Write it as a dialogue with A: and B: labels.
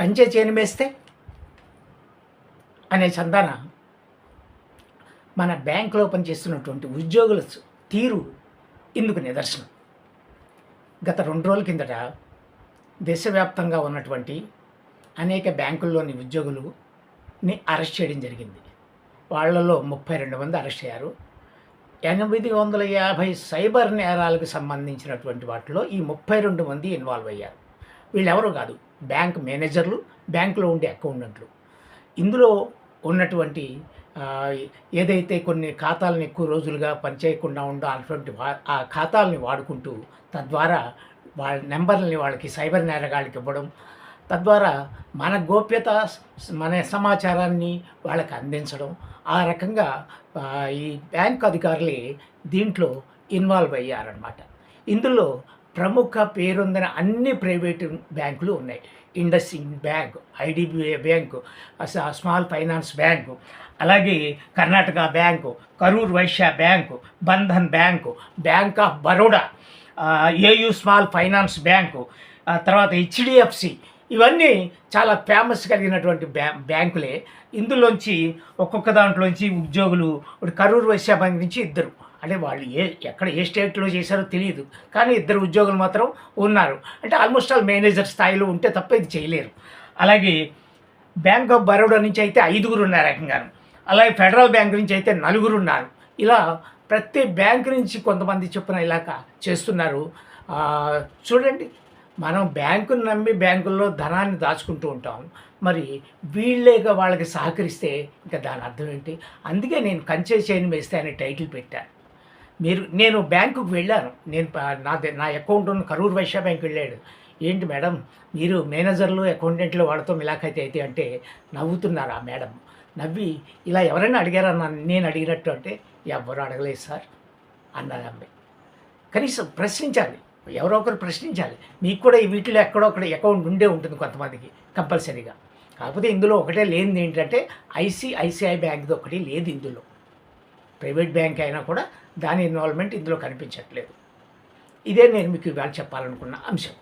A: కంచె చేను మేస్తే అనే చందాన మన బ్యాంకులో పనిచేస్తున్నటువంటి ఉద్యోగుల తీరు ఇందుకు నిదర్శనం. గత 2 రోజుల కిందట దేశవ్యాప్తంగా ఉన్నటువంటి అనేక బ్యాంకుల్లోని ఉద్యోగులని అరెస్ట్ చేయడం జరిగింది. వాళ్ళలో 32 మంది అరెస్ట్ అయ్యారు. 850 సైబర్ నేరాలకు సంబంధించినటువంటి వాటిలో ఈ 32 మంది ఇన్వాల్వ్ అయ్యారు. వీళ్ళెవరూ కాదు, బ్యాంక్ మేనేజర్లు, బ్యాంకులో ఉండే అకౌంటెంట్లు. ఇందులో ఉన్నటువంటి ఏదైతే కొన్ని ఖాతాలను ఎక్కువ రోజులుగా పనిచేయకుండా ఉందో అటువంటి ఆ ఖాతాలని వాడుకుంటూ తద్వారా వాళ్ళ నెంబర్లని వాళ్ళకి సైబర్ నేరగాళ్ళకి ఇవ్వడం, తద్వారా మన గోప్యత, మన సమాచారాన్ని వాళ్ళకి అందించడం, ఆ రకంగా ఈ బ్యాంక్ అధికారులే దీంట్లో ఇన్వాల్వ్ అయ్యారన్నమాట. ఇందులో ప్రముఖ పేరొందిన అన్ని ప్రైవేటు బ్యాంకులు ఉన్నాయి. IndusInd bank, IDBI bank, small finance bank, అలాగే Karnataka bank, Karur Vysya bank, Bandhan bank, bank of Baroda, AU small finance bank, తర్వాత హెచ్డిఎఫ్సి, ఇవన్నీ చాలా ఫేమస్ కలిగినటువంటి బ్యాంకులే. ఇందులోంచి ఒక్కొక్క దాంట్లోంచి ఉద్యోగులు కరూర్ వైశ్య బ్యాంక్ నుంచి ఇద్దరు, అంటే వాళ్ళు ఎక్కడ ఏ స్టేట్లో చేశారో తెలియదు, కానీ 2 ఉద్యోగులు మాత్రం ఉన్నారు. అంటే ఆల్మోస్ట్ ఆల్ మేనేజర్ స్థాయిలో ఉంటే తప్ప ఇది చేయలేరు. అలాగే బ్యాంక్ ఆఫ్ బరోడా నుంచి అయితే 5 ఉన్నారు ఏకంగాను. అలాగే ఫెడరల్ బ్యాంక్ నుంచి అయితే 4 ఉన్నారు. ఇలా ప్రతి బ్యాంక్ నుంచి కొంతమంది చొప్పున ఇలాగ చేస్తున్నారు. చూడండి, మనం బ్యాంకును నమ్మి బ్యాంకుల్లో ధనాన్ని దాచుకుంటూ ఉంటాం. మరి వీళ్ళేగా వాళ్ళకి సహకరిస్తే ఇంకా దాని అర్థం ఏంటి? అందుకే నేను కంచె చేను వేస్తే అనే టైటిల్ పెట్టాను. నేను బ్యాంకుకు వెళ్ళాను. నా అకౌంట్ ఉన్న కరూర్ వైశ్య బ్యాంక్ వెళ్ళాడు. ఏంటి మేడం, మీరు మేనేజర్లు అకౌంటెంట్లు వాళ్ళతో మిలాఖైతే అయితే అంటే నవ్వుతున్నారు. ఆ మేడం నవ్వి, ఇలా ఎవరైనా అడిగారా నేను అడిగినట్టు అంటే, ఎవ్వరూ అడగలేదు సార్ అన్నది అమ్మాయి. కనీసం ప్రశ్నించాలి, ఎవరో ఒకరు ప్రశ్నించాలి. మీకు కూడా ఈ వీటిలో ఎక్కడో ఒకటి అకౌంట్ ఉండే ఉంటుంది కొంతమందికి కంపల్సరీగా. కాకపోతే ఇందులో ఒకటే లేనిది ఏంటంటే ఐసిఐసిఐ బ్యాంక్ది ఒకటి లేదు ఇందులో. ప్రైవేట్ బ్యాంక్ అయినా కూడా దాని ఇన్వాల్వ్మెంట్ ఇందులో కనిపించట్లేదు. ఇదే నేను మీకు ఇవాళ చెప్పాలనుకున్న అంశం.